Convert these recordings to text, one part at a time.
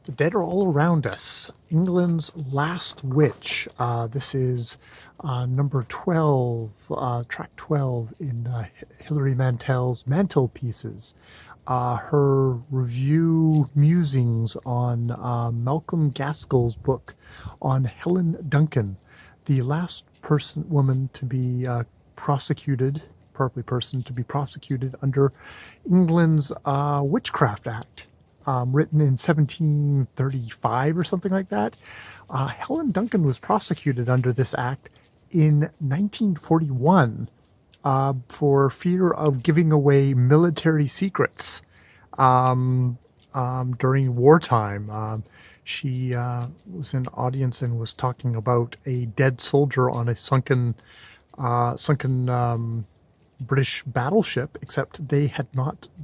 The dead are all around us. England's Last Witch. This is number 12, track 12 in Hilary Mantel's Mntl Pieces. Her review musings on Malcolm Gaskell's book on Helen Duncan, the last woman to be prosecuted, probably person to be prosecuted under England's Witchcraft Act. Written in 1735 or something like that. Helen Duncan was prosecuted under this act in 1941 for fear of giving away military secrets during wartime. She was in audience and was talking about a dead soldier on a sunken British battleship, except the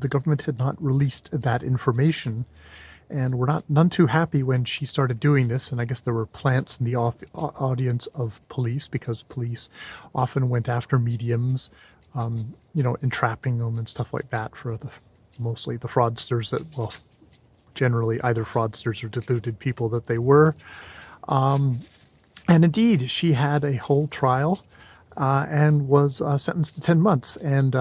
government had not released that information, and were none too happy when she started doing this. And I guess there were plants in the audience of police, because police often went after mediums, entrapping them and stuff like that for mostly the fraudsters generally either fraudsters or deluded people that they were. And indeed, she had a whole trial and was sentenced to 10 months. And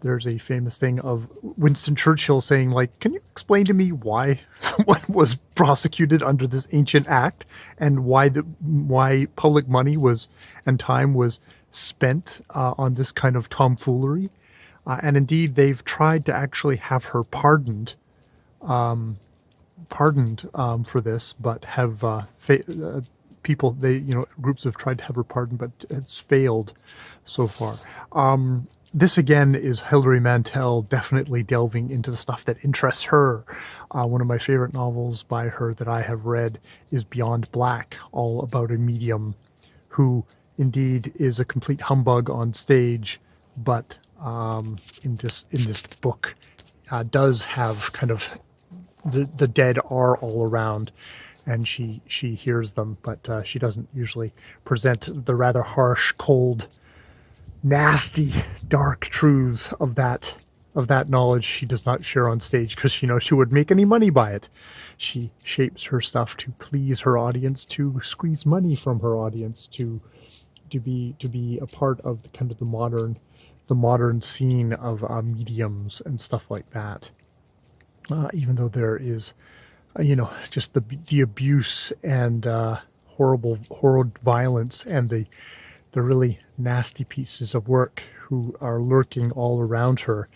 there's a famous thing of Winston Churchill saying, like, can you explain to me why someone was prosecuted under this ancient act, and why public money and time was spent on this kind of tomfoolery? And indeed, they've tried to actually have her pardoned for this, but have groups have tried to have her pardoned, but it's failed so far. This again is Hilary Mantel definitely delving into the stuff that interests her. One of my favorite novels by her that I have read is Beyond Black, all about a medium who indeed is a complete humbug on stage, but in this book does have kind of the dead are all around, and she hears them, but she doesn't usually present the rather harsh, cold, nasty, dark truths of that knowledge. She does not share on stage, because she knows she wouldn't make any money by it. She shapes her stuff to please her audience, to squeeze money from her audience, to be a part of the modern scene of mediums and stuff like that. Even though there is just the abuse and horrible violence, and the really nasty pieces of work who are lurking all around her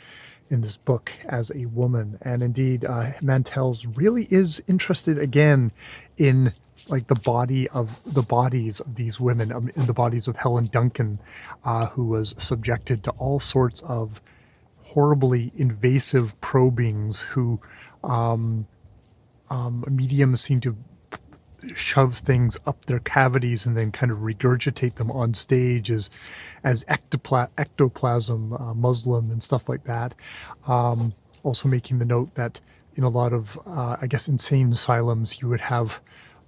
in this book as a woman. And indeed, Mantel's really is interested again in like the bodies of these women, in the bodies of Helen Duncan, who was subjected to all sorts of horribly invasive probings, who mediums seem to shove things up their cavities and then kind of regurgitate them on stage as ectoplasm, Muslim and stuff like that. Also making the note that in a lot of, I guess, insane asylums, you would have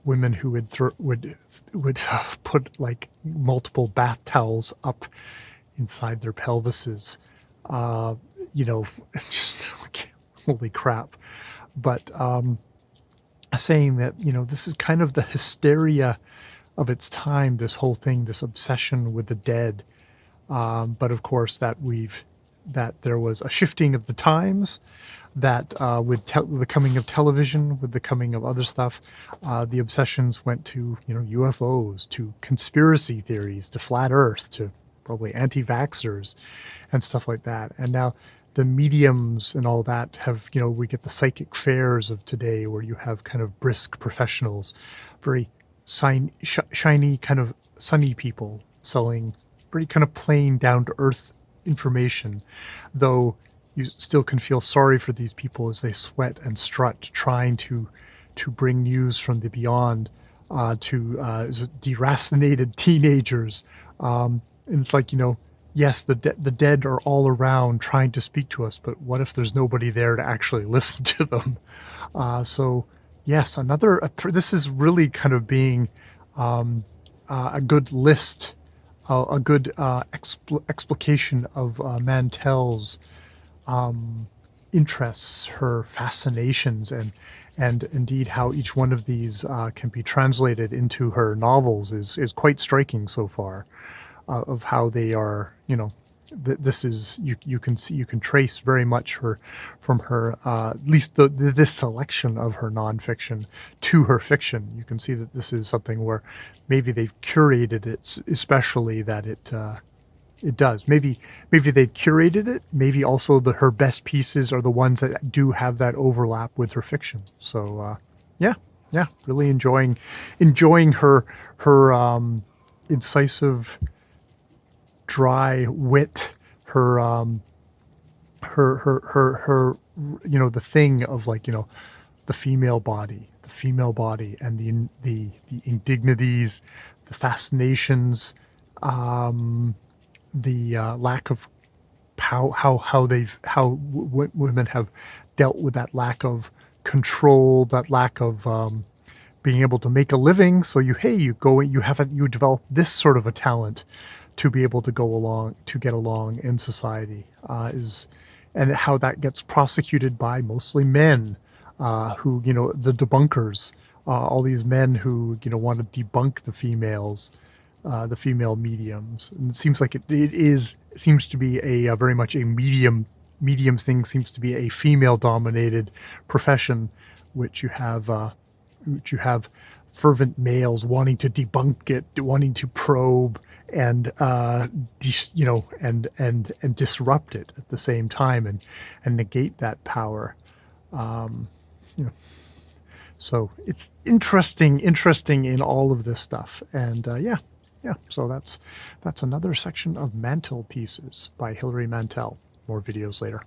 women who would put like multiple bath towels up inside their pelvises. Just like, holy crap. But saying that, this is kind of the hysteria of its time, this whole thing, this obsession with the dead. But of course that there was a shifting of the times, that with the coming of television, with the coming of other stuff, the obsessions went to, UFOs, to conspiracy theories, to flat earth, to probably anti-vaxxers and stuff like that. And now the mediums and all that have, we get the psychic fairs of today, where you have kind of brisk professionals, very shiny, kind of sunny people selling pretty kind of plain, down-to-earth information, though you still can feel sorry for these people as they sweat and strut, trying to bring news from the beyond to deracinated teenagers. And it's like, yes, the dead are all around trying to speak to us, but what if there's nobody there to actually listen to them? So yes, this is really kind of being a good list, a good explication of Mantel's interests, her fascinations, and indeed how each one of these can be translated into her novels is quite striking so far, of how they are, this is, you can see, you can trace very much her, from her, at least this selection of her nonfiction to her fiction. You can see that this is something where maybe they've curated it, especially that it does. Maybe they've curated it. Maybe also her best pieces are the ones that do have that overlap with her fiction. So yeah, yeah, really enjoying her incisive, dry wit, her the thing of, like, the female body, and the indignities, the fascinations, the lack of how women have dealt with that lack of control, that lack of being able to make a living. So you develop this sort of a talent to be able to get along in society, and how that gets prosecuted by mostly men, who, the debunkers, all these men who, want to debunk the female mediums. And it seems like it seems to be a very much a mediums thing, seems to be a female dominated profession, which you have fervent males wanting to debunk it, wanting to probe and and disrupt it at the same time, and negate that power. You know, so it's interesting in all of this stuff, and yeah. So that's another section of Mntl Pieces by Hilary Mantell. More videos later.